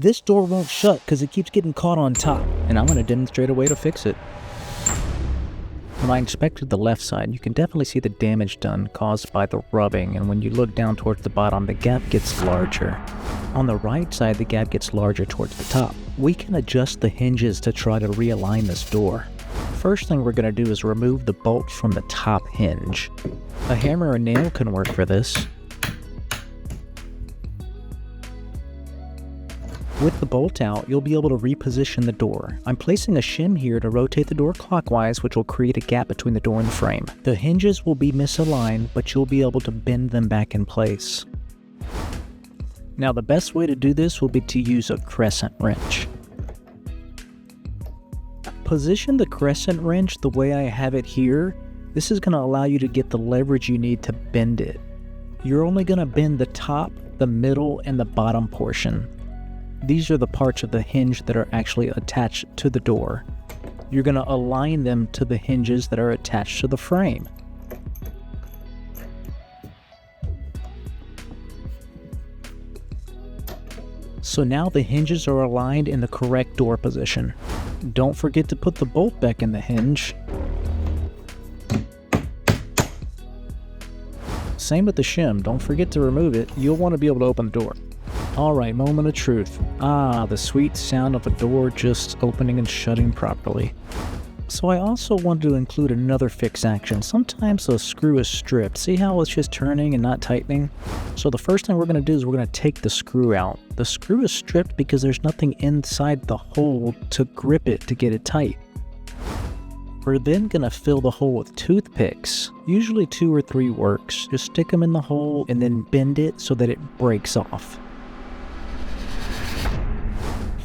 This door won't shut because it keeps getting caught on top, and I'm going to demonstrate a way to fix it. When I inspected the left side, you can definitely see the damage done caused by the rubbing, and when you look down towards the bottom, the gap gets larger. On the right side, the gap gets larger towards the top. We can adjust the hinges to try to realign this door. First thing we're going to do is remove the bolt from the top hinge. A hammer or nail can work for this. With the bolt out, you'll be able to reposition the door. I'm placing a shim here to rotate the door clockwise, which will create a gap between the door and the frame. The hinges will be misaligned, but you'll be able to bend them back in place. Now the best way to do this will be to use a crescent wrench. Position the crescent wrench the way I have it here. This is going to allow you to get the leverage you need to bend it. You're only going to bend the top, the middle, and the bottom portion. These are the parts of the hinge that are actually attached to the door. You're going to align them to the hinges that are attached to the frame. So now the hinges are aligned in the correct door position. Don't forget to put the bolt back in the hinge. Same with the shim, don't forget to remove it. You'll want to be able to open the door. Alright, moment of truth. The sweet sound of a door just opening and shutting properly. So I also wanted to include another fix action. Sometimes a screw is stripped. See how it's just turning and not tightening? So the first thing we're going to do is we're going to take the screw out. The screw is stripped because there's nothing inside the hole to grip it to get it tight. We're then going to fill the hole with toothpicks. Usually 2 or 3 works. Just stick them in the hole and then bend it so that it breaks off.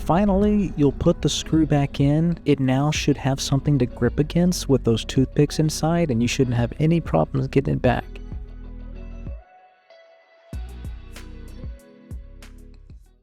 Finally, you'll put the screw back in. It now should have something to grip against with those toothpicks inside, and you shouldn't have any problems getting it back.